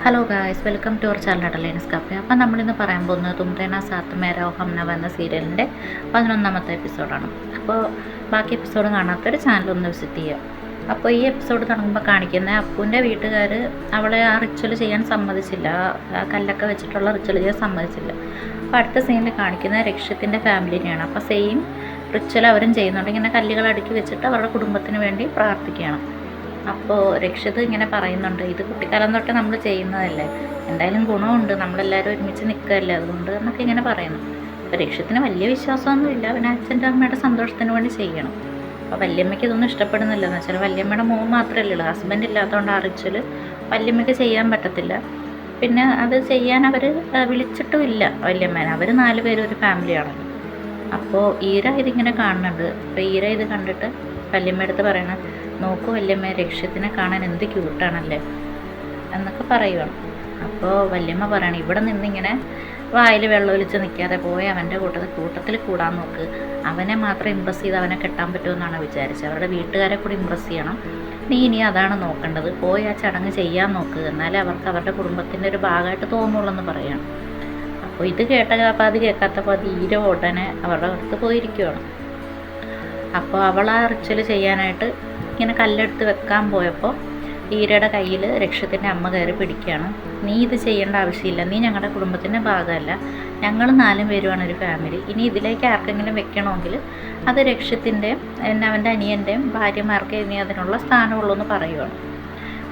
Hello guys, welcome to our channel Adeline's cafe. അപ്പോൾ നമ്മളിന്ന് പറയാൻ പോകുന്നത് തുംറേന സാത്ത് മേരാ ഹംനവ എന്ന സീരിയലിൻ്റെ 11ാമത്തെ എപ്പിസോഡാണ്. അപ്പോൾ ബാക്കി എപ്പിസോഡ് കാണാത്തൊരു ചാനലൊന്ന് വിസിറ്റ് ചെയ്യുക. അപ്പോൾ ഈ എപ്പിസോഡ് തുടങ്ങുമ്പോൾ കാണിക്കുന്ന അപ്പുവിൻ്റെ വീട്ടുകാർ അവളെ ആ റിച്വൽ ചെയ്യാൻ സമ്മതിച്ചില്ല, കല്ലൊക്കെ വെച്ചിട്ടുള്ള റിച്വൽ ചെയ്യാൻ സമ്മതിച്ചില്ല. അപ്പോൾ അടുത്ത സീനിൽ കാണിക്കുന്ന രക്ഷത്തിൻ്റെ ഫാമിലിനെയാണ്. അപ്പോൾ സെയിം റിച്വൽ അവരും ചെയ്യുന്നുണ്ട്. ഇങ്ങനെ കല്ലുകൾ അടുക്കി വെച്ചിട്ട് അവരുടെ കുടുംബത്തിന് വേണ്ടി പ്രാർത്ഥിക്കുകയാണ്. അപ്പോൾ രക്ഷിത് ഇങ്ങനെ പറയുന്നുണ്ട്, ഇത് കുട്ടിക്കാലം തൊട്ട് നമ്മൾ ചെയ്യുന്നതല്ലേ, എന്തായാലും ഗുണമുണ്ട്, നമ്മളെല്ലാവരും ഒരുമിച്ച് നിൽക്കുകയല്ലേ, അതുകൊണ്ട് എന്നൊക്കെ ഇങ്ങനെ പറയുന്നു. അപ്പോൾ രക്ഷിത്തിന് വലിയ വിശ്വാസമൊന്നുമില്ല, പിന്നെ അച്ഛൻ്റെ അമ്മയുടെ സന്തോഷത്തിന് വേണ്ടി ചെയ്യണം. അപ്പോൾ വല്യമ്മയ്ക്ക് ഇതൊന്നും ഇഷ്ടപ്പെടുന്നില്ല. എന്ന് വെച്ചാൽ വല്യമ്മയുടെ മോൻ മാത്രമല്ലേ ഉള്ളൂ, ഹസ്ബൻഡ് ഇല്ലാത്തതുകൊണ്ട് ആ റിച്വൽ വല്യമ്മയ്ക്ക് ചെയ്യാൻ പറ്റത്തില്ല. പിന്നെ അത് ചെയ്യാൻ അവർ വിളിച്ചിട്ടുമില്ല വല്യമ്മേനെ. അവർ 4 പേരും ഒരു ഫാമിലിയാണല്ലോ. അപ്പോൾ ഈര ഇതിങ്ങനെ കാണുന്നുണ്ട്. അപ്പോൾ ഈര ഇത് കണ്ടിട്ട് വല്യമ്മ അടുത്ത് പറയണം, നോക്കൂ വല്യമ്മ, രക്ഷ്യത്തിനെ കാണാൻ എന്ത് ക്യൂട്ടാണല്ലേ എന്നൊക്കെ പറയുകയാണ്. അപ്പോൾ വല്യമ്മ പറയണം, ഇവിടെ നിന്നിങ്ങനെ വായിൽ വെള്ളമൊലിച്ച് നിൽക്കാതെ പോയി അവൻ്റെ കൂട്ടത്തിൽ കൂടാൻ നോക്ക്, അവനെ മാത്രം ഇമ്പ്രസ് ചെയ്ത് അവനെ കെട്ടാൻ പറ്റുമെന്നാണ് വിചാരിച്ചത്. അവരുടെ വീട്ടുകാരെ കൂടി ഇമ്പ്രസ് ചെയ്യണം, നീ ഇനി അതാണ് നോക്കേണ്ടത്, പോയി ആ ചടങ്ങ് ചെയ്യാൻ നോക്ക്, എന്നാലേ അവർക്ക് അവരുടെ കുടുംബത്തിൻ്റെ ഒരു ഭാഗമായിട്ട് തോന്നുള്ളൂ എന്ന് പറയുകയാണ്. അപ്പോൾ ഇത് കേട്ടപ്പോൾ അത് കേൾക്കാത്തപ്പോൾ അത് ഈര ഉടനെ അവരുടെ അടുത്ത് പോയിരിക്കുകയാണ്. അപ്പോൾ അവൾ ആ റിച്വൽ ചെയ്യാനായിട്ട് ഇങ്ങനെ കല്ലെടുത്ത് വെക്കാൻ പോയപ്പോൾ ഈരയുടെ കയ്യിൽ രക്ഷത്തിൻ്റെ അമ്മ കയറി പിടിക്കുകയാണ്. നീ ഇത് ചെയ്യേണ്ട ആവശ്യമില്ല, നീ ഞങ്ങളുടെ കുടുംബത്തിൻ്റെ ഭാഗമല്ല, ഞങ്ങൾ 4 പേരുമാണ് ഒരു ഫാമിലി, ഇനി ഇതിലേക്ക് ആർക്കെങ്കിലും വെക്കണമെങ്കിൽ അത് രക്ഷത്തിൻ്റെയും അവൻ്റെ അനിയൻ്റെയും ഭാര്യമാർക്ക് ഇനി അതിനുള്ള സ്ഥാനമുള്ളൂ എന്ന് പറയുകയാണ്.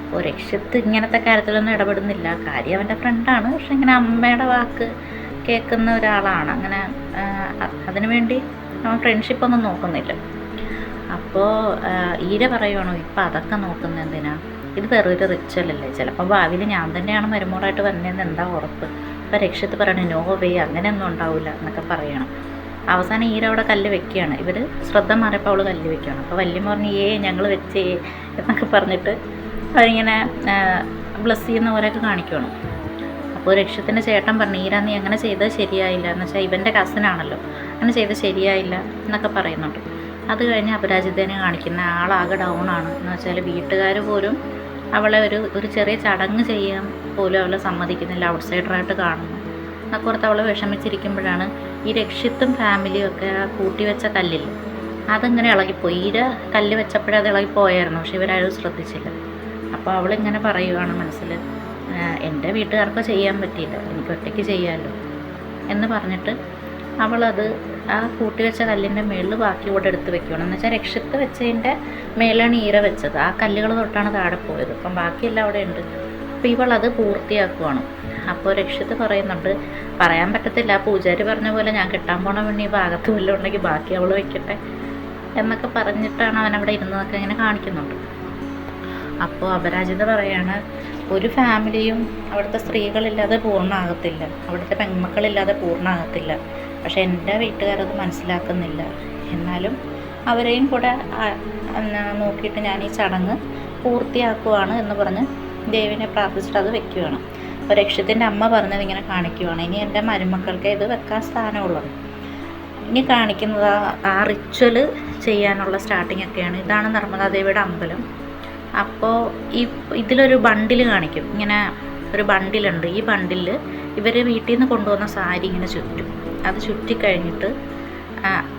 അപ്പോൾ രക്ഷത്ത് ഇങ്ങനത്തെ കാര്യത്തിലൊന്നും ഇടപെടുന്നില്ല. കാര്യം അവൻ്റെ ഫ്രണ്ടാണ്, പക്ഷെ ഇങ്ങനെ അമ്മയുടെ വാക്ക് കേൾക്കുന്ന ഒരാളാണ്. അങ്ങനെ അതിനുവേണ്ടി അവൻ ഫ്രണ്ട്ഷിപ്പൊന്നും നോക്കുന്നില്ല. അപ്പോൾ ഈര പറയുവാണോ, ഇപ്പം അതൊക്കെ നോക്കുന്നത് എന്തിനാ, ഇത് വെറൊരു റിച്വലല്ലേ, ചിലപ്പോൾ ഭാവിയിൽ ഞാൻ തന്നെയാണ് മരുമോളായിട്ട് വന്നതെന്ന് എന്താ ഉറപ്പ്. അപ്പോൾ രക്ഷത്ത് പറയണേ, നോ വേ, അങ്ങനെയൊന്നും ഉണ്ടാവില്ല എന്നൊക്കെ പറയണം. അവസാനം ഈര അവിടെ കല്ല് വെക്കുകയാണ്. ഇവർ ശ്രദ്ധ മാറിയപ്പോൾ അവൾ കല്ല് വെക്കുകയാണ്. അപ്പോൾ വല്യമ്മ പറഞ്ഞ്, ഞങ്ങൾ വെച്ചേ എന്നൊക്കെ പറഞ്ഞിട്ട് അവരിങ്ങനെ ബ്ലസ് ചെയ്യുന്ന പോലെയൊക്കെ കാണിക്കുകയാണ്. അപ്പോൾ രക്ഷത്തിൻ്റെ ചേട്ടൻ പറഞ്ഞു, ഈര നീ അങ്ങനെ ചെയ്തത് ശരിയായില്ല, എന്ന് വെച്ചാൽ ഇവൻ്റെ കസിനാണല്ലോ, അങ്ങനെ ചെയ്തത് ശരിയായില്ല എന്നൊക്കെ പറയുന്നുണ്ട്. അത് കഴിഞ്ഞ് അപരാജിതനെ കാണിക്കുന്ന ആളാകെ ഡൗണാണ്. എന്ന് വെച്ചാൽ വീട്ടുകാർ പോലും അവളെ ഒരു ചെറിയ ചടങ്ങ് ചെയ്യാൻ പോലും അവളെ സമ്മതിക്കുന്നില്ല, ഔട്ട്സൈഡറായിട്ട് കാണുന്നു എന്നൊക്കെ ഓർത്ത് അവളെ വിഷമിച്ചിരിക്കുമ്പോഴാണ് ഈ രക്ഷിത്തും ഫാമിലിയും ഒക്കെ ആ കൂട്ടിവെച്ച കല്ലിൽ അതിങ്ങനെ ഇളകിപ്പോയി. ഈര കല്ല് വെച്ചപ്പോഴേ അത് ഇളകിപ്പോയായിരുന്നു, പക്ഷെ ഇവരാരും ശ്രദ്ധിച്ചില്ല. അപ്പോൾ അവളിങ്ങനെ പറയുകയാണ് മനസ്സിൽ, എൻ്റെ വീട്ടുകാർക്ക് ചെയ്യാൻ പറ്റിയില്ല, എനിക്ക് ഒറ്റയ്ക്ക് ചെയ്യാമല്ലോ എന്ന് പറഞ്ഞിട്ട് അവളത് ആ കൂട്ടിവെച്ച കല്ലിൻ്റെ മേളിൽ ബാക്കി ഇവിടെ എടുത്ത് വെക്കുകയാണ്. എന്ന് വെച്ചാൽ രക്ഷത്ത് വെച്ചതിൻ്റെ മേലാണ് ഈര വെച്ചത്, ആ കല്ലുകൾ തൊട്ടാണ് താഴെ പോയത്, അപ്പം ബാക്കിയെല്ലാം അവിടെ ഉണ്ട്. അപ്പോൾ ഇവളത് പൂർത്തിയാക്കുവാണ്. അപ്പോൾ രക്ഷത്ത് പറയുന്നുണ്ട്, പറയാൻ പറ്റത്തില്ല, പൂജാരി പറഞ്ഞ പോലെ ഞാൻ കെട്ടാൻ പോണ വേണ്ടി ഈ ഭാഗത്ത് വല്ലതും ഉണ്ടെങ്കിൽ ബാക്കി അവൾ വെക്കട്ടെ എന്നൊക്കെ പറഞ്ഞിട്ടാണ് അവനവിടെ ഇരുന്നതൊക്കെ ഇങ്ങനെ കാണിക്കുന്നുണ്ട്. അപ്പോൾ അപരാജിത പറയാണ്, ഒരു ഫാമിലിയും അവിടുത്തെ സ്ത്രീകളില്ലാതെ പൂർണ്ണമാകത്തില്ല, അവിടുത്തെ പെൺമക്കളില്ലാതെ പൂർണ്ണമാകത്തില്ല, പക്ഷെ എൻ്റെ വീട്ടുകാരത് മനസ്സിലാക്കുന്നില്ല, എന്നാലും അവരെയും കൂടെ നോക്കിയിട്ട് ഞാൻ ഈ ചടങ്ങ് പൂർത്തിയാക്കുവാണ് എന്ന് പറഞ്ഞ് ദേവിനെ പ്രാർത്ഥിച്ചിട്ട് അത് വെക്കുകയാണ്. അപ്പോൾ രക്ഷത്തിൻ്റെ അമ്മ പറഞ്ഞത് ഇങ്ങനെ കാണിക്കുകയാണ്, ഇനി എൻ്റെ മരുമക്കൾക്ക് ഇത് വെക്കാൻ സ്ഥാനമുള്ളത്. ഇനി കാണിക്കുന്നത് ആ റിച്വൽ ചെയ്യാനുള്ള സ്റ്റാർട്ടിങ് ഒക്കെയാണ്. ഇതാണ് നർമ്മദാദേവിയുടെ അമ്പലം. അപ്പോൾ ഇതിലൊരു ബണ്ടിൽ കാണിക്കും, ഇങ്ങനെ ഒരു ബണ്ടിലുണ്ട്. ഈ ബണ്ടിൽ ഇവർ വീട്ടിൽ നിന്ന് കൊണ്ടുവന്ന സാരി ഇങ്ങനെ ചുറ്റും. അത് ചുറ്റിക്കഴിഞ്ഞിട്ട്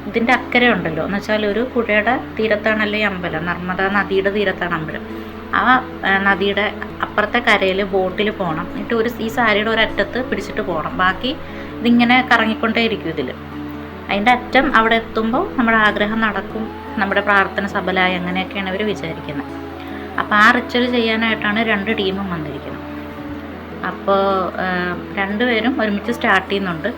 ഇതിൻ്റെ അക്കരെ ഉണ്ടല്ലോ, എന്ന് വെച്ചാൽ ഒരു പുഴയുടെ തീരത്താണല്ലോ ഈ അമ്പലം, നർമ്മദാ നദിയുടെ തീരത്താണ് അമ്പലം. ആ നദിയുടെ അപ്പുറത്തെ കരയിൽ ബോട്ടിൽ പോകണം, എന്നിട്ട് ഈ സാരിയുടെ ഒരറ്റത്ത് പിടിച്ചിട്ട് പോകണം, ബാക്കി ഇതിങ്ങനെ കറങ്ങിക്കൊണ്ടേ ഇരിക്കും ഇതിൽ. അതിൻ്റെ അറ്റം അവിടെ എത്തുമ്പോൾ നമ്മുടെ ആഗ്രഹം നടക്കും, നമ്മുടെ പ്രാർത്ഥന സഫലമായി, അങ്ങനെയൊക്കെയാണ് ഇവർ വിചാരിക്കുന്നത്. അപ്പോൾ ആ റിച്വൽ ചെയ്യാനായിട്ടാണ് 2 ടീമും വന്നിരിക്കുന്നത്. അപ്പോൾ 2 പേരും ഒരുമിച്ച് സ്റ്റാർട്ട് ചെയ്യുന്നുണ്ട്.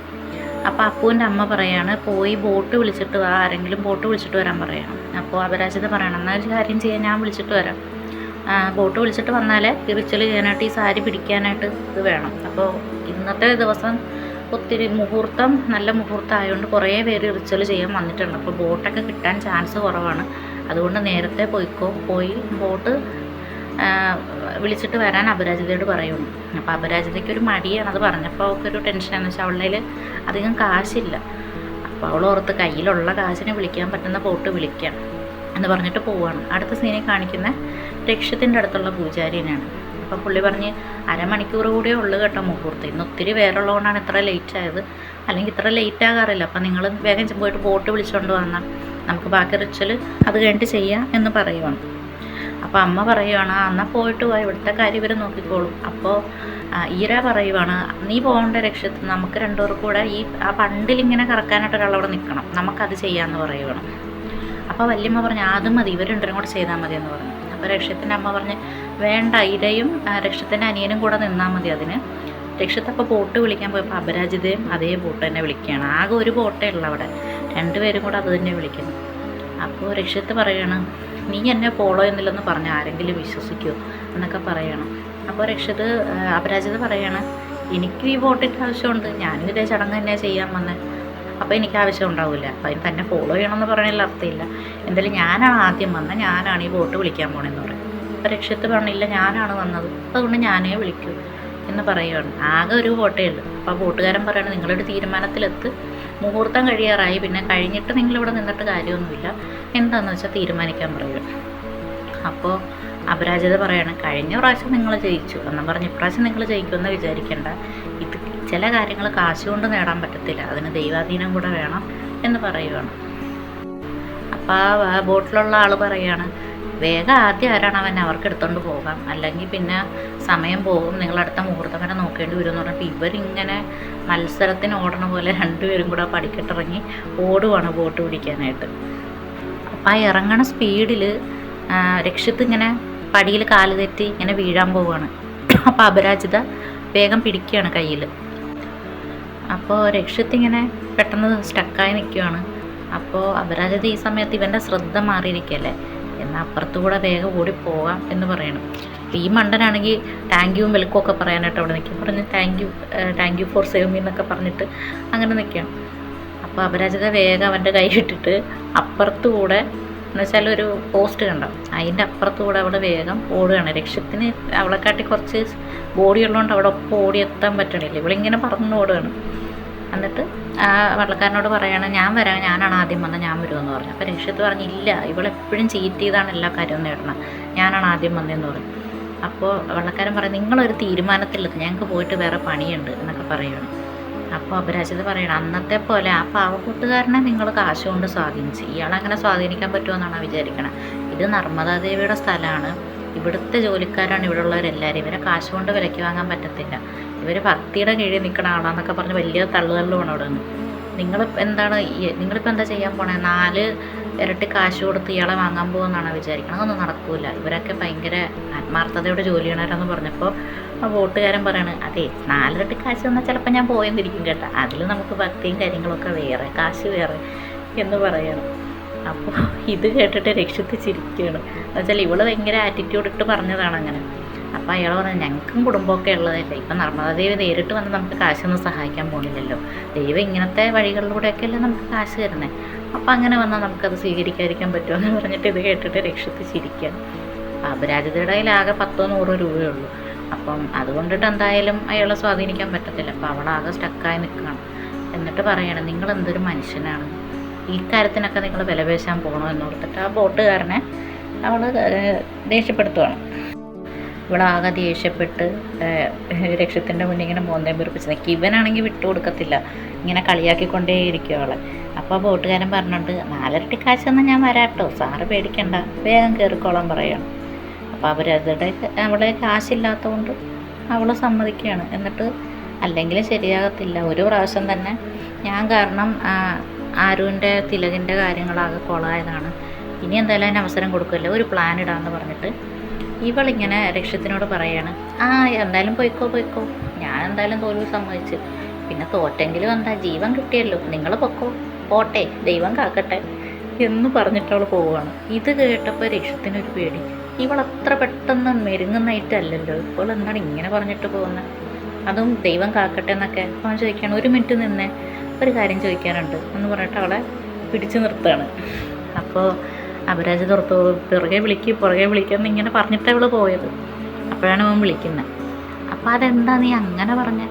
അപ്പോൾ അപ്പുവിൻ്റെ അമ്മ പറയാണ്, പോയി ബോട്ട് വിളിച്ചിട്ട് വാ, ആരെങ്കിലും ബോട്ട് വിളിച്ചിട്ട് വരാൻ പറയണം. അപ്പോൾ അപരാജിത പറയണം, എന്നാൽ ഒരു കാര്യം ചെയ്യാൻ, ഞാൻ വിളിച്ചിട്ട് വരാം, ബോട്ട് വിളിച്ചിട്ട് വന്നാലേ ഈ റിച്വൽ ചെയ്യാനായിട്ട് ഈ സാരി പിടിക്കാനായിട്ട് ഇത് വേണം. അപ്പോൾ ഇന്നത്തെ ദിവസം ഒത്തിരി നല്ല മുഹൂർത്തം ആയതുകൊണ്ട് കുറേ പേര് റിച്വൽ ചെയ്യാൻ വന്നിട്ടുണ്ട്. അപ്പോൾ ബോട്ടൊക്കെ കിട്ടാൻ ചാൻസ് കുറവാണ്, അതുകൊണ്ട് നേരത്തെ പോയി ബോട്ട് വിളിച്ചിട്ട് വരാൻ അപരാജിതയോട് പറയുന്നു. അപ്പോൾ അപരാജിതയ്ക്ക് ഒരു മടിയാണ് അത് പറഞ്ഞപ്പോൾ അവൾക്കൊരു ടെൻഷനാണെന്ന് വെച്ചാൽ അവളുടെ അധികം കാശില്ല. അപ്പോൾ അവൾ ഓർത്ത് കയ്യിലുള്ള കാശിനെ വിളിക്കാൻ പറ്റുന്ന ബോട്ട് വിളിക്കാം എന്ന് പറഞ്ഞിട്ട് പോവുകയാണ്. അടുത്ത സീനിൽ കാണിക്കുന്ന രക്ഷത്തിൻ്റെ അടുത്തുള്ള പൂജാരിനെയാണ്. അപ്പോൾ പുള്ളി പറഞ്ഞ് അരമണിക്കൂർ കൂടിയേ ഉള്ളൂ കേട്ടോ മുഹൂർത്തം, ഇന്ന് ഒത്തിരി പേരുള്ളതുകൊണ്ടാണ് ഇത്ര ലേറ്റ് ആയത്, അല്ലെങ്കിൽ ഇത്ര ലേറ്റ് ആകാറില്ല. അപ്പം നിങ്ങൾ വേഗം പോയിട്ട് ബോട്ട് വിളിച്ചുകൊണ്ട് വന്നാൽ നമുക്ക് ബാക്കി റിച്വൽ അത് കഴിഞ്ഞിട്ട് ചെയ്യാം എന്ന് പറയുവാണ്. അപ്പോൾ അമ്മ പറയുവാണ് എന്നാൽ പോയിട്ട് പോയി, ഇവിടുത്തെ കാര്യം ഇവർ നോക്കിക്കോളും. അപ്പോൾ ഈര പറയുവാണ് നീ പോകേണ്ട രക്ഷത്ത് നമുക്ക് രണ്ടുപേർക്കും കൂടെ ആ പണ്ടിലിങ്ങനെ കറക്കാനായിട്ട് ഒരാളവിടെ നിൽക്കണം, നമുക്കത് ചെയ്യാമെന്ന് പറയുവാണ്. അപ്പോൾ വല്യമ്മ പറഞ്ഞു അത് മതി, ഇവർ രണ്ടുപേരും കൂടെ ചെയ്താൽ മതി എന്ന് പറഞ്ഞു. അപ്പോൾ രക്ഷത്തിൻ്റെ അമ്മ പറഞ്ഞ് വേണ്ട, ഇരയും രക്ഷത്തിൻ്റെ അനിയനും കൂടെ നിന്നാൽ മതി അതിന്. രക്ഷത്തപ്പോൾ ബോട്ട് വിളിക്കാൻ പോയപ്പോൾ അപരാജിതയും അതേ ബോട്ട് തന്നെ വിളിക്കുകയാണ്. ആകെ ഒരു ബോട്ടേ ഉള്ളൂ അവിടെ, രണ്ടുപേരും കൂടെ അത് തന്നെ വിളിക്കുന്നു. അപ്പോൾ രക്ഷത്ത് പറയണം നീ എന്നെ ഫോളോ ചെയ്യുന്നില്ലെന്ന് പറഞ്ഞ് ആരെങ്കിലും വിശ്വസിക്കുമോ എന്നൊക്കെ പറയണം. അപ്പോൾ രക്ഷത്ത് അപരാജിത പറയണം എനിക്കും ഈ ബോട്ടിൻ്റെ ആവശ്യമുണ്ട്, ഞാനും ഇതേ ചടങ്ങ് തന്നെ ചെയ്യാൻ വന്നത്, അപ്പോൾ എനിക്ക് ആവശ്യം ഉണ്ടാവില്ല, അപ്പോൾ അതിന് തന്നെ ഫോളോ ചെയ്യണമെന്ന് പറയണതിൽ അർത്ഥമില്ല, എന്തായാലും ഞാനാണ് ആദ്യം വന്നത്, ഞാനാണ് ഈ ബോട്ട് വിളിക്കാൻ പോകണമെന്ന് പറയും. അപ്പോൾ രക്ഷത്ത് പറഞ്ഞില്ല ഞാനാണ് വന്നത്, അതുകൊണ്ട് ഞാനേ വിളിക്കൂ എന്ന് പറയുകയാണ്. ആകെ ഒരു ബോട്ടേ ഉള്ളൂ. അപ്പോൾ ബോട്ടുകാരൻ പറയണം നിങ്ങളൊരു തീരുമാനത്തിലെത്ത്, മുഹൂർത്തം കഴിയാറായി, പിന്നെ കഴിഞ്ഞിട്ട് നിങ്ങളിവിടെ നിന്നിട്ട് കാര്യമൊന്നുമില്ല, എന്താണെന്ന് വെച്ചാൽ തീരുമാനിക്കാൻ പറയുക. അപ്പോൾ അപരാജിത പറയണം കഴിഞ്ഞ പ്രാവശ്യം നിങ്ങൾ ജയിച്ചു എന്നും പറഞ്ഞ് ഇപ്രാവശ്യം നിങ്ങൾ ജയിക്കുമെന്ന് വിചാരിക്കേണ്ട, ഇത് ചില കാര്യങ്ങൾ കാശ് കൊണ്ട് നേടാൻ പറ്റത്തില്ല, അതിന് ദൈവാധീനം കൂടെ വേണം എന്ന് പറയുകയാണ്. അപ്പോൾ ആ ബോട്ടിലുള്ള ആൾ പറയുകയാണ് വേഗം ആദ്യം ആരാണ് അവൻ അവർക്ക് എടുത്തുകൊണ്ട് പോകാം, അല്ലെങ്കിൽ പിന്നെ സമയം പോകും, നിങ്ങളടുത്ത മുഹൂർത്തം വരെ നോക്കേണ്ടി വരും എന്ന് പറഞ്ഞപ്പോൾ ഇവരിങ്ങനെ മത്സരത്തിന് ഓടണ പോലെ രണ്ടുപേരും കൂടെ പടിക്കെട്ടിറങ്ങി ഓടുവാണ് ബോട്ട് പിടിക്കാനായിട്ട്. അപ്പം ആ ഇറങ്ങണ സ്പീഡിൽ രക്ഷത്ത് ഇങ്ങനെ പടിയിൽ കാല് തെറ്റി ഇങ്ങനെ വീഴാൻ പോവുകയാണ്. അപ്പോൾ അപരാജിത വേഗം പിടിക്കുകയാണ് കയ്യിൽ. അപ്പോൾ രക്ഷത്ത് ഇങ്ങനെ പെട്ടെന്ന് സ്റ്റക്കായി നിൽക്കുകയാണ്. അപ്പോൾ അപരാജിത ഈ സമയത്ത് ഇവൻ്റെ ശ്രദ്ധ മാറിയിരിക്കുകയല്ലേ, എന്നാൽ അപ്പുറത്തുകൂടെ വേഗം ഓടിപ്പോകാം എന്ന് പറയണം. അപ്പോൾ ഈ മണ്ടനാണെങ്കിൽ താങ്ക് യു വെൽക്കം ഒക്കെ പറയാനായിട്ട് അവിടെ നിൽക്കും, പറഞ്ഞ് thank you for save me എന്നൊക്കെ പറഞ്ഞിട്ട് അങ്ങനെ നിൽക്കുകയാണ്. അപ്പോൾ അപരാജിത വേഗം അവൻ്റെ കൈ ഇട്ടിട്ട് അപ്പുറത്തുകൂടെ എന്നുവെച്ചാൽ ഒരു പോസ്റ്റ് കണ്ടോ അതിൻ്റെ അപ്പുറത്തുകൂടെ അവിടെ വേഗം ഓടുകയാണ്. രക്ഷത്തിന് അവളെക്കാട്ടി കുറച്ച് ബോഡി ഉള്ളതുകൊണ്ട് അവിടെ ഒപ്പം ഓടിയെത്താൻ പറ്റണില്ല, ഇവളിങ്ങനെ പറന്ന് ഓടുകയാണ്. എന്നിട്ട് ആ വള്ളക്കാരനോട് പറയുകയാണ് ഞാൻ വരാം, ഞാനാണ് ആദ്യം വന്നത്, ഞാൻ വരുമെന്ന് പറഞ്ഞു. അപ്പോൾ രക്ഷത്ത് പറഞ്ഞില്ല, ഇവളെപ്പോഴും ചീറ്റ് ചെയ്താണ് എല്ലാ കാര്യവും നേടണം, ഞാനാണ് ആദ്യം വന്നതെന്ന് പറഞ്ഞു. അപ്പോൾ വള്ളക്കാരൻ പറയും നിങ്ങളൊരു തീരുമാനത്തിലെത്തും, ഞങ്ങൾക്ക് പോയിട്ട് വേറെ പണിയുണ്ട് എന്നൊക്കെ പറയുകയാണ്. അപ്പോൾ അപരാജിത പറയണം അന്നത്തെ പോലെ ആ പാവക്കൂട്ടുകാരനെ നിങ്ങൾ കാശ് കൊണ്ട് സ്വാധീനിച്ച്, ഇയാളങ്ങനെ സ്വാധീനിക്കാൻ പറ്റുമെന്നാണ് വിചാരിക്കണം. ഇത് നർമ്മദാദേവിയുടെ സ്ഥലമാണ്, ഇവിടുത്തെ ജോലിക്കാരാണ് ഇവിടെ ഉള്ളവരെല്ലാവരും, ഇവരെ കാശ് കൊണ്ട് വിലയ്ക്ക് വാങ്ങാൻ പറ്റത്തില്ല, ഇവർ ഭക്തിയുടെ കീഴിൽ നിൽക്കണ ആളാന്നൊക്കെ പറഞ്ഞ് വലിയ തള്ളുതള്ളുമാണ് അവിടെ നിന്ന്. നിങ്ങളിപ്പോൾ എന്താ ചെയ്യാൻ പോണേ, 4 ഇരട്ടി കാശ് കൊടുത്ത് ഇയാളെ വാങ്ങാൻ പോകുമെന്നാണ് വിചാരിക്കണം, അതൊന്നും നടക്കില്ല, ഇവരൊക്കെ ഭയങ്കര ആത്മാർത്ഥതയോടെ ജോലി ചെയ്യണവരെന്ന് പറഞ്ഞപ്പോൾ ആ വോട്ടുകാരൻ പറയാണ് അതെ 4 ഇരട്ടി കാശ് തന്നാൽ ചിലപ്പോൾ ഞാൻ പോയെന്നിരിക്കും കേട്ടോ, അതിൽ നമുക്ക് ഭക്തിയും കാര്യങ്ങളൊക്കെ വേറെ, കാശ് വേറെ എന്ന് പറയണം. അപ്പോൾ ഇത് കേട്ടിട്ട് രക്ഷത്ത് ചിരിക്കുകയാണ്, എന്നുവെച്ചാൽ ഇവള് ഭയങ്കര ആറ്റിറ്റ്യൂഡ് ഇട്ട് പറഞ്ഞതാണ് അങ്ങനെ. അപ്പോൾ അയാൾ പറഞ്ഞു ഞങ്ങൾക്കും കുടുംബമൊക്കെ ഉള്ളതല്ലേ, ഇപ്പം നർമ്മദാദേവി നേരിട്ട് വന്ന് നമുക്ക് കാശൊന്നും സഹായിക്കാൻ പോണില്ലല്ലോ, ദൈവം ഇങ്ങനത്തെ വഴികളിലൂടെയൊക്കെയല്ലേ നമുക്ക് കാശ് തരുന്നത്, അപ്പം അങ്ങനെ വന്നാൽ നമുക്കത് സ്വീകരിക്കാതിരിക്കാൻ പറ്റുമോ എന്ന് പറഞ്ഞിട്ട് ഇത് കേട്ടിട്ട് രക്ഷത്ത് ചിരിക്കുകയാണ്. അപരാജിതയുടെ കയ്യിൽ ആകെ 10-100 രൂപയുള്ളൂ, അപ്പം അതുകൊണ്ടിട്ട് എന്തായാലും അയാളെ സ്വാധീനിക്കാൻ പറ്റത്തില്ല. അപ്പോൾ അവളാകെ സ്റ്റക്കായി നിൽക്കുകയാണ്. എന്നിട്ട് പറയണം നിങ്ങൾ എന്തൊരു മനുഷ്യനാണ്, ഈ കാര്യത്തിനൊക്കെ നിങ്ങൾ വിലപേശാൻ പോകണോ എന്നോർത്തിട്ട് ആ ബോട്ടുകാരനെ അവൾ ദേഷ്യപ്പെടുത്തുവാണ്. ഇവളാകെ ദേഷ്യപ്പെട്ട് രക്ഷത്തിൻ്റെ മുന്നിൽ ഇങ്ങനെ മോന്തയും പിറപ്പിച്ച് നിൽക്കും. ഇവനാണെങ്കിൽ വിട്ടുകൊടുക്കത്തില്ല, ഇങ്ങനെ കളിയാക്കിക്കൊണ്ടേയിരിക്കും അവളെ. അപ്പോൾ ബോട്ടുകാരൻ പറഞ്ഞിട്ട് 4 ഇരട്ടി കാശ് തന്നാൽ ഞാൻ വരാട്ടോ, സാറ് പേടിക്കണ്ട, വേഗം കയറിക്കോളാൻ പറയണം. അപ്പോൾ അവളെ കാശില്ലാത്തതുകൊണ്ട് അവൾ സമ്മതിക്കുകയാണ്. എന്നിട്ട് അല്ലെങ്കിലും ശരിയാകത്തില്ല, ഒരു പ്രാവശ്യം തന്നെ ഞാൻ കാരണം ആരുവിൻ്റെ തിലകിൻ്റെ കാര്യങ്ങളാകെ കൊളായതാണ്, ഇനി എന്തായാലും അതിന് അവസരം കൊടുക്കില്ല, ഒരു പ്ലാൻ ഇടാമെന്ന് പറഞ്ഞിട്ട് ഇവളിങ്ങനെ രക്ഷത്തിനോട് പറയാണ് എന്തായാലും പോയിക്കോ, ഞാൻ എന്തായാലും തോൽവി സമ്മതിച്ച്, പിന്നെ തോറ്റെങ്കിലും എന്താ ജീവൻ കിട്ടിയല്ലോ, നിങ്ങൾ പോട്ടെ ദൈവം കാക്കട്ടെ എന്ന് പറഞ്ഞിട്ട് അവൾ പോവുകയാണ്. ഇത് കേട്ടപ്പോൾ രക്ഷത്തിനൊരു പേടി, ഇവളത്ര പെട്ടെന്ന് മെരുങ്ങുന്നതായിട്ടല്ലല്ലോ, ഇപ്പോൾ എന്താണ് ഇങ്ങനെ പറഞ്ഞിട്ട് പോകുന്നത്, അതും ദൈവം കാക്കട്ടെ എന്നൊക്കെ. അവൻ ചോദിക്കുകയാണ് 1 മിനിറ്റ് നിന്നേ, ഒരു കാര്യം ചോദിക്കാനുണ്ട് എന്ന് പറഞ്ഞിട്ട് അവളെ പിടിച്ചു നിർത്തുകയാണ്. അപ്പോൾ അപരാജിത പുറകെ വിളിക്കാമെന്ന് ഇങ്ങനെ പറഞ്ഞിട്ട് അവൾ പോയത്. അപ്പോഴാണ് അവൻ വിളിക്കുന്നത്. അപ്പോൾ അതെന്താ നീ അങ്ങനെ പറഞ്ഞേ,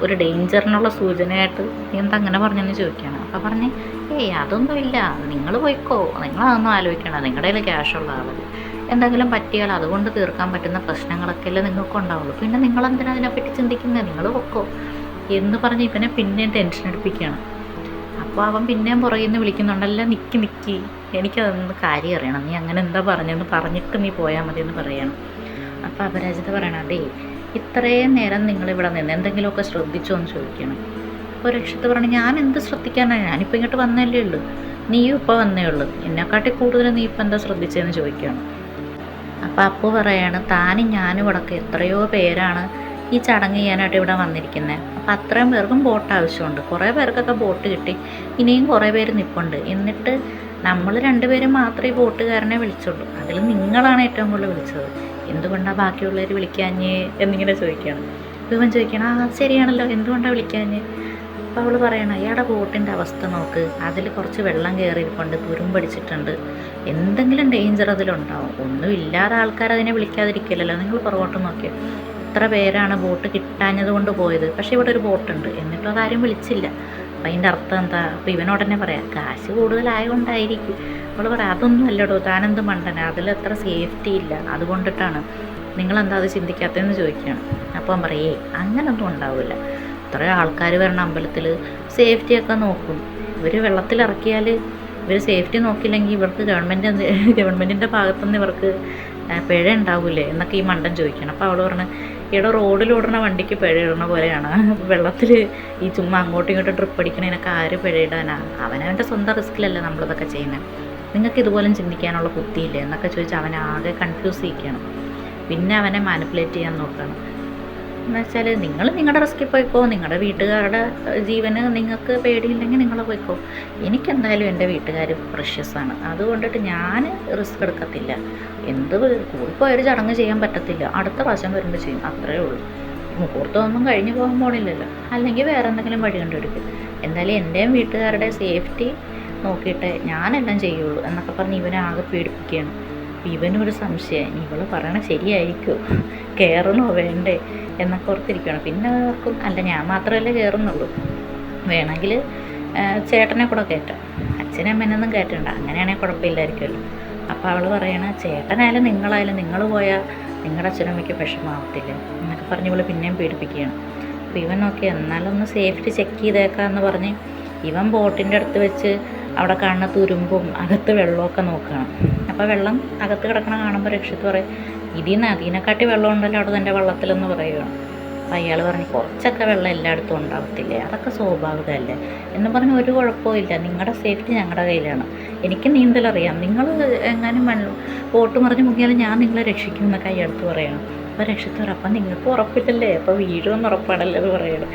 ഒരു ഡേഞ്ചറിനുള്ള സൂചനയായിട്ട് നീ എന്താ അങ്ങനെ പറഞ്ഞെന്ന് ചോദിക്കുകയാണ്. അപ്പോൾ പറഞ്ഞ് അതൊന്നുമില്ല, നിങ്ങൾ പോയിക്കോ, നിങ്ങളതൊന്നും ആലോചിക്കണം, നിങ്ങളുടെ കയ്യിൽ ക്യാഷുള്ള ആളല്ലേ, എന്തെങ്കിലും പറ്റിയാൽ അതുകൊണ്ട് തീർക്കാൻ പറ്റുന്ന പ്രശ്നങ്ങളൊക്കെ അല്ലേ നിങ്ങൾക്കുണ്ടാവുള്ളൂ. പിന്നെ നിങ്ങളെന്തിനാ അതിനെപ്പറ്റി ചിന്തിക്കുന്നത്, നിങ്ങൾ പൊക്കോ എന്ന് പറഞ്ഞ് ഇവനെ പിന്നെയും ടെൻഷൻ എടുപ്പിക്കുകയാണ്. അപ്പോൾ അവൻ പിന്നെയും പുറകിൽ നിന്ന് വിളിക്കുന്നുണ്ടല്ലോ, നിൽക്കി എനിക്കതൊന്ന് കാര്യം അറിയണം, നീ അങ്ങനെ എന്താ പറഞ്ഞതെന്ന് പറഞ്ഞിട്ട് നീ പോയാൽ മതി എന്ന് പറയണം. അപ്പോൾ അപരാജിത പറയണം, അതേ ഇത്രയും നേരം നിങ്ങളിവിടെ നിന്ന് എന്തെങ്കിലുമൊക്കെ ശ്രദ്ധിച്ചോ എന്ന് ചോദിക്കണം. അപ്പോൾ രക്ഷിത പറഞ്ഞു, ഞാൻ എന്ത് ശ്രദ്ധിക്കാനാണ്, ഞാനിപ്പോൾ ഇങ്ങോട്ട് വന്നല്ലേ ഉള്ളൂ, നീയും ഇപ്പോൾ വന്നേ ഉള്ളൂ, എന്നെക്കാട്ടി കൂടുതൽ നീ ഇപ്പം എന്താ ശ്രദ്ധിച്ചതെന്ന് ചോദിക്കുകയാണ്. അപ്പോൾ അപ്പു പറയാണ്, താനും ഞാനും ഇവിടൊക്കെ എത്രയോ പേരാണ് ഈ ചടങ്ങ് ചെയ്യാനായിട്ട് ഇവിടെ വന്നിരിക്കുന്നത്. അപ്പോൾ അത്രയും പേർക്കും ബോട്ട് ആവശ്യമുണ്ട്, കുറേ പേർക്കൊക്കെ ബോട്ട് കിട്ടി, ഇനിയും കുറേ പേര് നിൽപ്പുണ്ട്. എന്നിട്ട് നമ്മൾ രണ്ടുപേരും മാത്രമേ ഈ ബോട്ടുകാരനെ വിളിച്ചുള്ളൂ, അതിൽ നിങ്ങളാണ് ഏറ്റവും കൂടുതൽ വിളിച്ചത്, എന്തുകൊണ്ടാണ് ബാക്കിയുള്ളവർ വിളിക്കാഞ്ഞേ എന്നിങ്ങനെ ചോദിക്കുകയാണ്. ഇവൻ ചോദിക്കണം, ശരിയാണല്ലോ, എന്തുകൊണ്ടാണ് വിളിക്കാഞ്ഞേ? അപ്പോൾ അവൾ പറയണം, അയാളുടെ ബോട്ടിൻ്റെ അവസ്ഥ നോക്ക്, അതിൽ കുറച്ച് വെള്ളം കയറിയിരിപ്പുണ്ട്, തുരുമ്പടിച്ചിട്ടുണ്ട്, എന്തെങ്കിലും ഡേഞ്ചർ അതിലുണ്ടാവും, ഒന്നും ഇല്ലാതെ ആൾക്കാർ അതിനെ വിളിക്കാതിരിക്കില്ലല്ലോ. നിങ്ങൾ പുറകോട്ട് നോക്കിയോ, എത്ര പേരാണ് ബോട്ട് കിട്ടാഞ്ഞത് കൊണ്ട് പോയത്, പക്ഷേ ഇവിടെ ഒരു ബോട്ടുണ്ട്, എന്നിട്ടും അതാരും വിളിച്ചില്ല. അപ്പം അതിൻ്റെ അർത്ഥം എന്താ? അപ്പോൾ ഇവനോടനെ പറയാം, കാശ് കൂടുതലായതുകൊണ്ടായിരിക്കും. അവൾ പറയാം, അതൊന്നും അല്ലടോ, താനെന്ത് മണ്ടന, അതിലത്ര സേഫ്റ്റി ഇല്ല, അതുകൊണ്ടിട്ടാണ്, നിങ്ങളെന്താ അത് ചിന്തിക്കാത്തതെന്ന് ചോദിക്കുകയാണ്. അപ്പോൾ അവൻ പറയേ, അങ്ങനൊന്നും ഉണ്ടാവില്ല, ഇത്രയും ആൾക്കാർ വരണ അമ്പലത്തിൽ സേഫ്റ്റിയൊക്കെ നോക്കും, ഇവർ വെള്ളത്തിലിറക്കിയാൽ ഇവർ സേഫ്റ്റി നോക്കിയില്ലെങ്കിൽ ഇവർക്ക് ഗവൺമെൻറ്റിൻ്റെ ഭാഗത്തുനിന്ന് ഇവർക്ക് പിഴ ഉണ്ടാവില്ലേ എന്നൊക്കെ ഈ മണ്ടൻ ചോദിക്കണം. അപ്പോൾ അവൾ പറഞ്ഞു, ഇവിടെ റോഡിലോടുന്ന വണ്ടിക്ക് പിഴ ഇടുന്ന പോലെയാണ്, വെള്ളത്തിൽ ഈ ചുമ്മാ അങ്ങോട്ടും ഇങ്ങോട്ടും ട്രിപ്പ് അടിക്കണതിനൊക്കെ ആര് പിഴയിടാനാ, അവനവൻ്റെ സ്വന്തം റിസ്ക്കിലല്ലേ നമ്മളിതൊക്കെ ചെയ്യുന്നത്, നിങ്ങൾക്ക് ഇതുപോലും ചിന്തിക്കാനുള്ള ബുദ്ധിയില്ലേ എന്നൊക്കെ ചോദിച്ച് അവനെ ആകെ കൺഫ്യൂസ് ചെയ്യിക്കണം. പിന്നെ അവനെ മാനിപ്പുലേറ്റ് ചെയ്യാൻ നോക്കണം. എന്ന് വെച്ചാൽ നിങ്ങൾ നിങ്ങളുടെ റിസ്കിൽ പോയിക്കോ, നിങ്ങളുടെ വീട്ടുകാരുടെ ജീവന് നിങ്ങൾക്ക് പേടിയില്ലെങ്കിൽ നിങ്ങൾ പോയിക്കോ, എനിക്കെന്തായാലും എൻ്റെ വീട്ടുകാർ പ്രഷ്യസാണ്, അതുകൊണ്ടിട്ട് ഞാൻ റിസ്ക് എടുക്കത്തില്ല, എന്ത് കൂടിപ്പോയൊരു ചടങ്ങ് ചെയ്യാൻ പറ്റത്തില്ല, അടുത്ത പ്രാവശ്യം വരുമ്പോൾ ചെയ്യും, അത്രയേ ഉള്ളൂ, മുഹൂർത്തമൊന്നും കഴിഞ്ഞ് പോകാൻ പോണില്ലല്ലോ, അല്ലെങ്കിൽ വേറെ എന്തെങ്കിലും വഴി കണ്ടുപിടിക്കും, എന്തായാലും എൻ്റെയും വീട്ടുകാരുടെ സേഫ്റ്റി നോക്കിയിട്ടേ ഞാനെല്ലാം ചെയ്യുള്ളൂ എന്നൊക്കെ പറഞ്ഞ് ഇവനെ ആകെ പേടിപ്പിക്കുകയാണ്. ഇവനൊരു സംശയം, ഇവൾ പറയണ ശരിയായിരിക്കുമോ, കയറണോ വേണ്ടേ എന്നൊക്കെ ഓർത്തിരിക്കുകയാണ്. പിന്നെ ഓർക്കും, അല്ല ഞാൻ മാത്രമല്ലേ കയറുന്നുള്ളൂ, വേണമെങ്കിൽ ചേട്ടനെ കൂടെ കയറ്റാം, അച്ഛനും അമ്മേനൊന്നും കയറ്റണ്ട, അങ്ങനെയാണെങ്കിൽ കുഴപ്പമില്ലായിരിക്കുമല്ലോ. അപ്പോൾ അവൾ പറയണ, ചേട്ടനായാലും നിങ്ങളായാലും നിങ്ങൾ പോയാൽ നിങ്ങളുടെ അച്ഛനും അമ്മയ്ക്ക് വിഷമാവത്തില്ല എന്നൊക്കെ പറഞ്ഞ് ഇവൾ പിന്നെയും പേടിപ്പിക്കുകയാണ്. അപ്പോൾ ഇവൻ നോക്കി എന്നാലൊന്ന് സേഫ്റ്റി ചെക്ക് ചെയ്തേക്കാമെന്ന് പറഞ്ഞ് ഇവൻ ബോട്ടിൻ്റെ അടുത്ത് വെച്ച് അവിടെ കാണുന്ന തുരുമ്പും അകത്ത് വെള്ളമൊക്കെ നോക്കുകയാണ്. അപ്പോൾ വെള്ളം അകത്ത് കിടക്കണ കാണുമ്പോൾ രക്ഷിത്ത് പറയും, അതിനെക്കാട്ടി വെള്ളം ഉണ്ടല്ലോ അവിടെ തന്നെ വെള്ളത്തിലെന്ന് പറയുകയാണ്. അപ്പോൾ അയാൾ പറഞ്ഞ്, കുറച്ചൊക്കെ വെള്ളം എല്ലായിടത്തും ഉണ്ടാവത്തില്ലേ, അതൊക്കെ സ്വാഭാവികമല്ലേ എന്ന് പറഞ്ഞ് ഒരു കുഴപ്പമില്ല, നിങ്ങളുടെ സേഫ്റ്റി ഞങ്ങളുടെ കയ്യിലാണ്, എനിക്ക് നീന്തലറിയാം, നിങ്ങൾ എങ്ങാനും ബോട്ട് മറിഞ്ഞ് മുങ്ങിയാലും ഞാൻ നിങ്ങളെ രക്ഷിക്കും എന്നൊക്കെ അയാൾക്ക് പറയണം. അപ്പോൾ രക്ഷിത്ത് പറയും, അപ്പം നിങ്ങൾക്ക് ഉറപ്പില്ലല്ലേ, അപ്പോൾ വീഴുമെന്ന് ഉറപ്പാണല്ലോ എന്ന് പറയണം.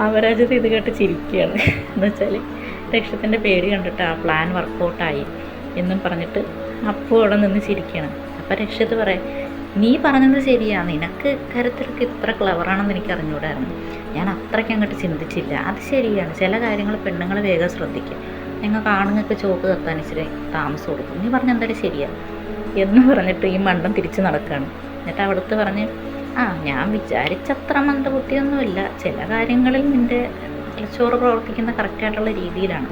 അവരാജത് ഇത് കേട്ട് ചിരിക്കുകയാണ്. എന്ന് വെച്ചാൽ രക്ഷിത്തിൻ്റെ പേടി കണ്ടിട്ട് ആ പ്ലാൻ വർക്കൗട്ടായി എന്നും പറഞ്ഞിട്ട് അപ്പോൾ അവിടെ നിന്ന് ചിരിക്കണം. അപ്പോൾ രക്ഷിത്ത് പറയാം, നീ പറഞ്ഞത് ശരിയാ, നിനക്ക് കാര്യത്തിലൊക്കെ ഇത്ര ക്ലവറാണെന്ന് എനിക്ക് അറിഞ്ഞൂടായിരുന്നു, ഞാൻ അത്രയ്ക്ക് അങ്ങോട്ട് ചിന്തിച്ചില്ല, അത് ശരിയാണ്, ചില കാര്യങ്ങൾ പെണ്ണുങ്ങൾ വേഗം ശ്രദ്ധിക്കും, നിങ്ങൾക്ക് ആണുങ്ങൾക്ക് ചോക്ക് കത്താൻ ഇച്ചിരി താമസം കൊടുക്കും, നീ പറഞ്ഞ എന്തായാലും ശരിയാ എന്ന് പറഞ്ഞിട്ട് ഈ മണ്ടം തിരിച്ച് നടക്കുകയാണ്. എന്നിട്ട് അവിടുത്തെ പറഞ്ഞ്, ഞാൻ വിചാരിച്ചത്ര മന്ദബുദ്ധിയൊന്നുമില്ല, ചില കാര്യങ്ങളിൽ നിൻ്റെ തലച്ചോറ് പ്രവർത്തിക്കുന്ന കറക്റ്റായിട്ടുള്ള രീതിയിലാണ്,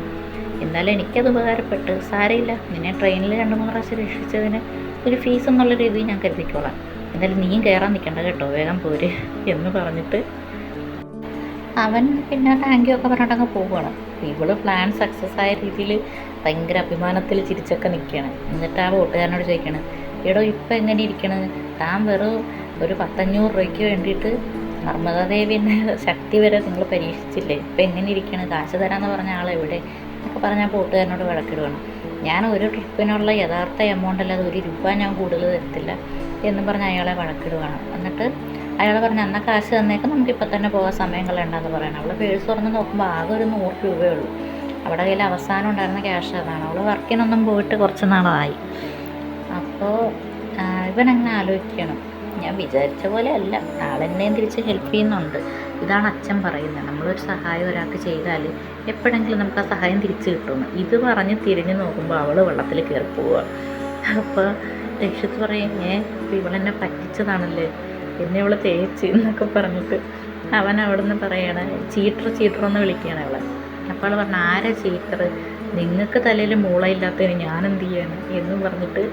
എന്നാലും എനിക്കത് ഉപകാരപ്പെട്ട്, സാരമില്ല, നിന്നെ ട്രെയിനിൽ 2-3 പ്രാവശ്യം രക്ഷിച്ചതിന് ഒരു ഫീസ് എന്നുള്ള രീതിയിൽ ഞാൻ കരുതിക്കോളാം, എന്തായാലും നീയും കയറാൻ നിൽക്കണ്ട കേട്ടോ, വേഗം പോര് എന്ന് പറഞ്ഞിട്ട് അവൻ പിന്നെ താങ്ക് യു ഒക്കെ പറഞ്ഞിട്ടങ്ങ് പോവുകയാണ്. ഇവള് പ്ലാൻ സക്സസ് ആയ രീതിയിൽ ഭയങ്കര അഭിമാനത്തിൽ ചിരിച്ചൊക്കെ നിൽക്കുകയാണ്. എന്നിട്ട് ആ ബോട്ടുകാരനോട് ചോദിക്കുകയാണ്, എടോ ഇപ്പം എങ്ങനെ ഇരിക്കണ്, താൻ വെറും ഒരു 100-500 രൂപയ്ക്ക് വേണ്ടിയിട്ട് നർമ്മദാദേവിൻ്റെ ശക്തി വരെ നിങ്ങൾ പരീക്ഷിച്ചില്ലേ, ഇപ്പം എങ്ങനെ ഇരിക്കണം, കാശ് തരാമെന്ന് പറഞ്ഞ ആളെവിടെ എന്നൊക്കെ പറഞ്ഞാൽ ബോട്ടുകാരനോട് വഴക്കിടുകയാണ്. ഞാൻ ഒരു ട്രിപ്പിനുള്ള യഥാർത്ഥ എമൗണ്ട് അല്ലാതെ 1 രൂപ ഞാൻ കൂടുതൽ തരത്തില്ല എന്ന് പറഞ്ഞ് അയാളെ വഴക്കിടുകയാണ്. എന്നിട്ട് അയാൾ പറഞ്ഞ്, എന്നാൽ കാശ് തന്നേക്കും, നമുക്കിപ്പോൾ തന്നെ പോകാൻ സമയം കളയണ്ടെന്ന് പറയണം. അവൾ പേഴ്സ് തുറന്ന് നോക്കുമ്പോൾ ആകെ ഒരു 100 രൂപയേ ഉള്ളൂ, അവിടെ കയ്യിൽ അവസാനം ഉണ്ടായിരുന്ന ക്യാഷ് അതാണ്. അവൾ വർക്കിനൊന്നും പോയിട്ട് കുറച്ച് നാളായി. അപ്പോൾ ഇവനങ്ങനെ ആലോചിക്കണം, ഞാൻ വിചാരിച്ച പോലെ അല്ല, ആളെന്നെയും തിരിച്ച് ഹെൽപ്പ് ചെയ്യുന്നുണ്ട്, ഇതാണ് അച്ഛൻ പറയുന്നത്, നമ്മളൊരു സഹായം ഒരാൾക്ക് ചെയ്താൽ എപ്പോഴെങ്കിലും നമുക്ക് ആ സഹായം തിരിച്ച് കിട്ടുമെന്ന്. ഇത് പറഞ്ഞ് തിരിഞ്ഞ് നോക്കുമ്പോൾ അവൾ വെള്ളത്തിൽ കയറി പോവുക. അപ്പോൾ രക്ഷിത്ത് പറയും, അപ്പോൾ ഇവളെന്നെ പറ്റിച്ചതാണല്ലേ, എന്നെ ഇവൾ തേച്ച് എന്നൊക്കെ പറഞ്ഞിട്ട് അവൻ അവിടെ നിന്ന് പറയണ, ചീറ്ററെന്ന് വിളിക്കുകയാണ് അവളെ. അപ്പോൾ അവൾ പറഞ്ഞു, ആരാ ചീറ്റർ, നിങ്ങൾക്ക് തലയിൽ മൂളയില്ലാത്തതിന് ഞാൻ എന്ത് ചെയ്യാണ് എന്ന് പറഞ്ഞിട്ട്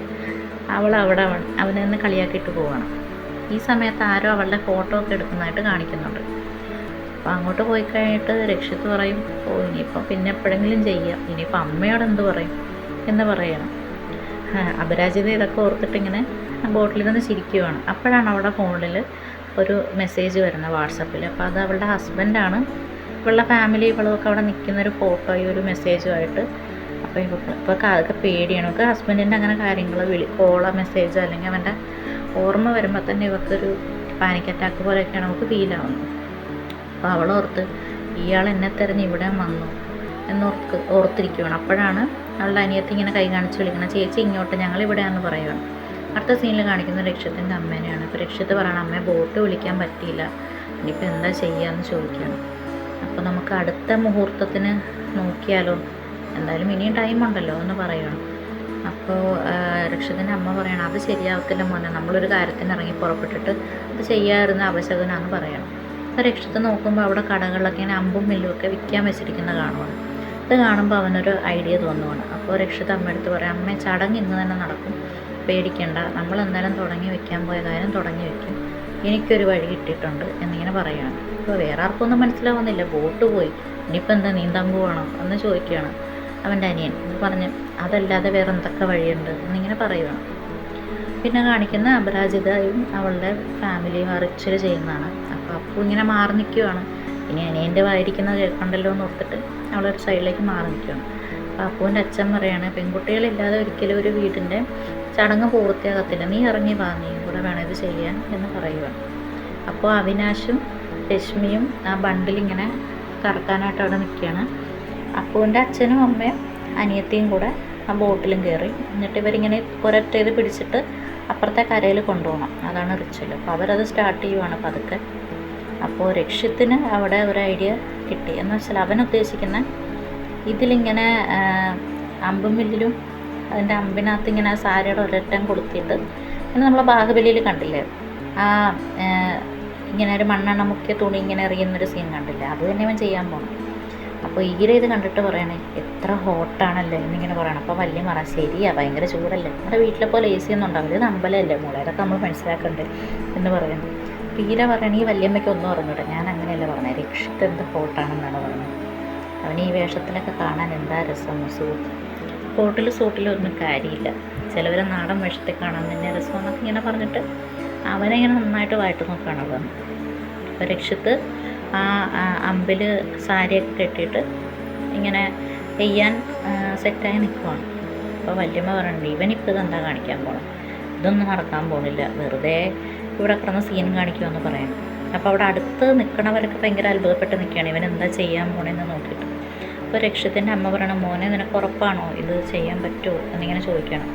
അവൾ അവിടെ അവനെ നിന്ന് കളിയാക്കിയിട്ട് പോവാണ്. ഈ സമയത്ത് ആരോ അവളുടെ ഫോട്ടോ ഒക്കെ എടുക്കുന്നതായിട്ട് കാണിക്കുന്നുണ്ട്. അപ്പോൾ അങ്ങോട്ട് പോയി കഴിഞ്ഞിട്ട് രക്ഷിത്ത് പറയും, ഓ ഇനിയിപ്പോൾ പിന്നെ എപ്പോഴെങ്കിലും ചെയ്യാം, ഇനിയിപ്പോൾ അമ്മയോട് എന്ത് പറയും എന്ന് പറയണം. അപരാജിത ഇതൊക്കെ ഓർത്തിട്ടിങ്ങനെ ബോട്ടിലിരുന്ന് ചിരിക്കുവാണ്. അപ്പോഴാണ് അവളുടെ ഫോണിൽ ഒരു മെസ്സേജ് വരുന്നത് വാട്സപ്പിൽ. അപ്പോൾ അത് അവളുടെ ഹസ്ബൻഡാണ്. ഇവളുടെ ഫാമിലി ഇവളൊക്കെ അവിടെ നിൽക്കുന്നൊരു ഫോട്ടോയും ഒരു മെസ്സേജുമായിട്ട്. അപ്പോൾ ഇപ്പോൾ അതൊക്കെ പേടിയാണ്. ഇവർക്ക് ഹസ്ബൻഡിൻ്റെ അങ്ങനെ കാര്യങ്ങൾ കോളോ മെസ്സേജോ അല്ലെങ്കിൽ അവൻ്റെ ഓർമ്മ വരുമ്പോൾ തന്നെ ഇവർക്കൊരു പാനിക് അറ്റാക്ക് പോലെയൊക്കെയാണ് നമുക്ക് ഫീലാവുന്നത്. അപ്പോൾ അവളോർത്ത് ഇയാൾ എന്നെ തിരഞ്ഞ് ഇവിടെ വന്നു ഓർത്തിരിക്കുകയാണ്. അപ്പോഴാണ് അവളുടെ അനിയത്തി ഇങ്ങനെ കൈ കാണിച്ച് വിളിക്കണം, ചേച്ചി ഇങ്ങോട്ട്, ഞങ്ങളിവിടെയാണെന്ന് പറയുകയാണ്. അടുത്ത സീനിൽ കാണിക്കുന്ന രക്ഷിത്തിൻ്റെ അമ്മേനെയാണ്. ഇപ്പോൾ രക്ഷിത്ത് പറയണം, അമ്മയെ ബോട്ട് വിളിക്കാൻ പറ്റിയില്ല, ഇനിയിപ്പോൾ എന്താ ചെയ്യുകയെന്ന് ചോദിക്കുകയാണ്. അപ്പോൾ നമുക്ക് അടുത്ത മുഹൂർത്തത്തിന് നോക്കിയാലോ, എന്തായാലും ഇനിയും ടൈമുണ്ടല്ലോ എന്ന് പറയുകയാണ്. അപ്പോൾ രക്ഷിത്തിൻ്റെ അമ്മ പറയണം, അത് ശരിയാവത്തില്ല മോനെ, നമ്മളൊരു കാര്യത്തിന് ഇറങ്ങി പുറപ്പെട്ടിട്ട് അത് ചെയ്യാതിരുന്ന അപശകുനാന്ന് പറയണം. അപ്പോൾ രക്ഷിത്ത് നോക്കുമ്പോൾ അവിടെ കടകളിലൊക്കെ ഇങ്ങനെ അമ്പും മില്ലും ഒക്കെ വിൽക്കാൻ വെച്ചിരിക്കുന്ന കാണുവാണ്. ഇത് കാണുമ്പോൾ അവനൊരു ഐഡിയ തോന്നുവാണ്. അപ്പോൾ രക്ഷിത്ത് അമ്മയടുത്ത് പറയാം, അമ്മ ചടങ്ങ് ഇന്ന് തന്നെ നടക്കും, പേടിക്കേണ്ട, നമ്മൾ എന്തായാലും തുടങ്ങി വെക്കാൻ പോയ കാര്യം തുടങ്ങി വെക്കും, എനിക്കൊരു വഴി കിട്ടിയിട്ടുണ്ട് എന്നിങ്ങനെ പറയുകയാണ്. അപ്പോൾ വേറെ ആർക്കൊന്നും മനസ്സിലാവുന്നില്ല, ബോട്ട് പോയി, ഇനിയിപ്പോൾ എന്താ നീന്താൻ പോവാണോ എന്ന് ചോദിക്കുകയാണ് അവൻ്റെ അനിയൻ. എന്ന് പറഞ്ഞ് അതല്ലാതെ വേറെ എന്തൊക്കെ വഴിയുണ്ട് എന്നിങ്ങനെ പറയുകയാണ്. പിന്നെ കാണിക്കുന്ന അപരാജിതയും അവളുടെ ഫാമിലിയും റിച്വൽ ചെയ്യുന്നതാണ്. അപ്പോൾ അപ്പു ഇങ്ങനെ മാറി നിൽക്കുകയാണ്. ഇനി അനിയൻ്റെ വായിരിക്കുന്നത് കേൾക്കണ്ടല്ലോ എന്ന് ഓർത്തിട്ട് അവളൊരു സൈഡിലേക്ക് മാറി നിൽക്കുകയാണ്. അപ്പോൾ അപ്പുവിൻ്റെ അച്ഛൻ പറയാണ്, പെൺകുട്ടികളില്ലാതെ ഒരിക്കലും ഒരു വീടിൻ്റെ ചടങ്ങ് പൂർത്തിയാകത്തില്ല, നീ ഇറങ്ങി വാ, നീ കൂടെ വേണം ഇത് ചെയ്യാൻ എന്ന് പറയുകയാണ്. അപ്പോൾ അവിനാശും രശ്മിയും ആ ബണ്ടിലിങ്ങനെ കറക്കാനായിട്ട് അവിടെ നിൽക്കുകയാണ്. അപ്പുവിൻ്റെ അച്ഛനും അമ്മയും അനിയത്തിയും കൂടെ ആ ബോട്ടിലും കയറി. എന്നിട്ട് ഇവരിങ്ങനെ ഒരൊറ്റ പിടിച്ചിട്ട് അപ്പുറത്തെ കരയിൽ കൊണ്ടുപോകണം, അതാണ് റിച്വൽ. അപ്പോൾ അവരത് സ്റ്റാർട്ട് ചെയ്യുവാണ് പതുക്കെ. അപ്പോൾ രക്ഷിത്തിന് അവിടെ ഒരു ഐഡിയ കിട്ടി. എന്ന് വെച്ചാൽ അവൻ ഉദ്ദേശിക്കുന്ന ഇതിലിങ്ങനെ അമ്പും വില്ലിലും അതിൻ്റെ അമ്പിനകത്ത് ഇങ്ങനെ സാരിയുടെ ഒരറ്റം കൊടുത്തിട്ട്, പിന്നെ നമ്മളെ ബാഹുബലിയിൽ കണ്ടില്ലേ, ആ ഇങ്ങനെ ഒരു മണ്ണെണ്ണ മുക്കിയ തുണി ഇങ്ങനെ എറിയുന്നൊരു സീൻ കണ്ടില്ലേ, അത് തന്നെ അവൻ ചെയ്യാൻ പോകണം. അപ്പോൾ ഈര ഇത് കണ്ടിട്ട് പറയണേ, എത്ര ഹോട്ടാണല്ലേ എന്നിങ്ങനെ പറയണം. അപ്പോൾ വലിയ മറ, ശരിയാ ഭയങ്കര ചൂടല്ലേ, നമ്മുടെ വീട്ടിലെ പോലെ AC ഒന്നും ഉണ്ടാവില്ല, ഇത് അമ്പലമല്ലേ മോളെ, അതൊക്കെ നമ്മൾ മനസ്സിലാക്കണ്ടേ എന്ന് പറയുന്നു. അപ്പോൾ ഈര പറയണേ, ഈ വല്യമ്മയ്ക്ക് ഒന്നും അറിഞ്ഞൂടെ, ഞാൻ അങ്ങനെയല്ല പറഞ്ഞത്, രക്ഷിത്ത് എന്ത് ഹോട്ടാണെന്നാണ് പറഞ്ഞത്, അവന് ഈ വേഷത്തിലൊക്കെ കാണാൻ എന്താ രസം, സൂട്ടിലും ഒന്നും കാര്യമില്ല, ചിലവർ നാടൻ വേഷത്തിൽ കാണാൻ തന്നെ രസമെന്നൊക്കെ ഇങ്ങനെ പറഞ്ഞിട്ട് അവനെ ഇങ്ങനെ നന്നായിട്ട് വായിട്ട് നോക്കുകയാണല്ലോ. അപ്പോൾ രക്ഷിത്ത് ആ അമ്പിൽ സാരിയൊക്കെ കെട്ടിയിട്ട് ഇങ്ങനെ ചെയ്യാൻ സെറ്റായി നിൽക്കുവാണ്. അപ്പോൾ വല്യമ്മ പറയുന്നുണ്ട്, ഇവനിപ്പോൾ ഇതെന്താ കാണിക്കാൻ പോകണം, ഇതൊന്നും നടക്കാൻ പോകുന്നില്ല, വെറുതെ ഇവിടെ കിടന്ന് സീൻ കാണിക്കുമെന്ന് പറയണം. അപ്പോൾ അവിടെ അടുത്ത് നിൽക്കണവരൊക്കെ ഭയങ്കര അത്ഭുതപ്പെട്ട് നിൽക്കുകയാണ്, ഇവൻ എന്താ ചെയ്യാൻ പോകണമെന്ന് നോക്കിയിട്ട്. അപ്പോൾ രക്ഷിത്തിൻ്റെ അമ്മ പറയണം, മോനെ നിനക്ക് ഉറപ്പാണോ ഇത് ചെയ്യാൻ പറ്റുമോ എന്നിങ്ങനെ ചോദിക്കണം.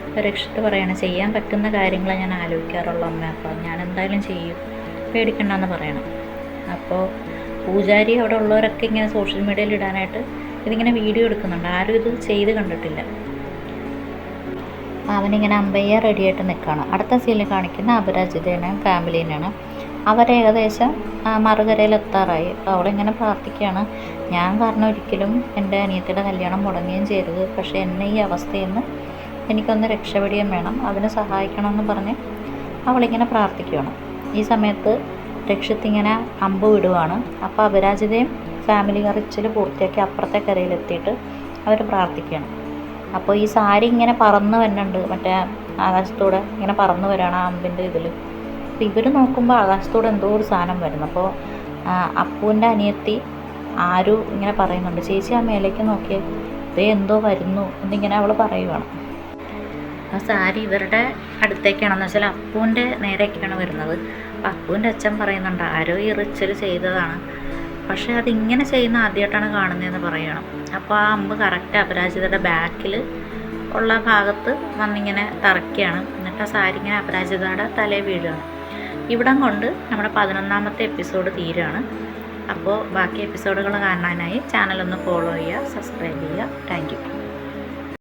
അപ്പോൾ രക്ഷിത്ത് പറയണം, ചെയ്യാൻ പറ്റുന്ന കാര്യങ്ങളെ ഞാൻ ആലോചിക്കാറുള്ളൂ അമ്മ, അപ്പോൾ ഞാൻ എന്തായാലും ചെയ്യും, പേടിക്കണ്ടെന്ന് പറയണം. അപ്പോൾ പൂജാരി അവിടെ ഉള്ളവരൊക്കെ ഇങ്ങനെ സോഷ്യൽ മീഡിയയിൽ ഇടാനായിട്ട് ഇതിങ്ങനെ വീഡിയോ എടുക്കുന്നുണ്ട്, ആരും ഇത് ചെയ്ത് കണ്ടിട്ടില്ല. അവനിങ്ങനെ അമ്പയ്യ റെഡിയായിട്ട് നിൽക്കുകയാണ്. അടുത്ത സീനിൽ കാണിക്കുന്ന അപരാജിതേനെയും ഫാമിലീനെയാണ്. അവരേകദേശം മറുകരയിലെത്താറായി. അപ്പോൾ അവളിങ്ങനെ പ്രാർത്ഥിക്കുകയാണ്, ഞാൻ കാരണം ഒരിക്കലും എൻ്റെ അനിയത്തിയുടെ കല്യാണം മുടങ്ങുകയും ചെയ്യരുത്, പക്ഷേ എന്നെ ഈ അവസ്ഥയിൽ നിന്ന് എനിക്കൊന്ന് രക്ഷപ്പെടുകയും വേണം, അതിന് സഹായിക്കണമെന്ന് പറഞ്ഞ് അവളിങ്ങനെ പ്രാർത്ഥിക്കുകയാണ്. ഈ സമയത്ത് രക്ഷിത്തിങ്ങനെ അമ്പ് വിടുവാണ്. അപ്പോൾ അപരാജിതയും ഫാമിലി റിച്വൽ പൂർത്തിയാക്കി അപ്പുറത്തെ കരയിലെത്തിയിട്ട് അവർ പ്രാർത്ഥിക്കുകയാണ്. അപ്പോൾ ഈ സാരി ഇങ്ങനെ പറന്ന് വരുന്നുണ്ട്, മറ്റേ ആകാശത്തൂടെ ഇങ്ങനെ പറന്ന് വരികയാണ് ആ അമ്പിൻ്റെ ഇതിൽ. അപ്പോൾ ഇവർ നോക്കുമ്പോൾ ആകാശത്തൂടെ എന്തോ ഒരു സാധനം വരുന്നു. അപ്പോൾ അപ്പുവിൻ്റെ അനിയത്തി ആരു ഇങ്ങനെ പറയുന്നുണ്ട്, ചേച്ചി ആ മേലേക്ക് നോക്കിയേ, ഇതേ എന്തോ വരുന്നു എന്നിങ്ങനെ അവൾ പറയുവാണ്. ആ സാരി ഇവരുടെ അടുത്തേക്കാണെന്ന് വെച്ചാൽ അപ്പുവിൻ്റെ നേരേക്കാണ് വരുന്നത്. അപ്പോൾ അപ്പുവിൻ്റെ അച്ഛൻ പറയുന്നുണ്ട്, ആരോ ഈ റിച്വൽ ചെയ്തതാണ്, പക്ഷേ അതിങ്ങനെ ചെയ്യുന്ന ആദ്യമായിട്ടാണ് കാണുന്നതെന്ന് പറയണം. അപ്പോൾ ആ അമ്പ് കറക്റ്റ് അപരാജിതയുടെ ബാക്കിൽ ഉള്ള ഭാഗത്ത് വന്നിങ്ങനെ തറയ്ക്കുകയാണ്. എന്നിട്ട് ആ സാരി ഇങ്ങനെ അപരാജിതയുടെ തലയിൽ വീഴുകയാണ്. ഇവിടം കൊണ്ട് നമ്മുടെ 11ാമത്തെ എപ്പിസോഡ് തീരുകയാണ്. അപ്പോൾ ബാക്കി എപ്പിസോഡുകൾ കാണാനായി ചാനലൊന്ന് ഫോളോ ചെയ്യുക, സബ്സ്ക്രൈബ് ചെയ്യുക. Thank you.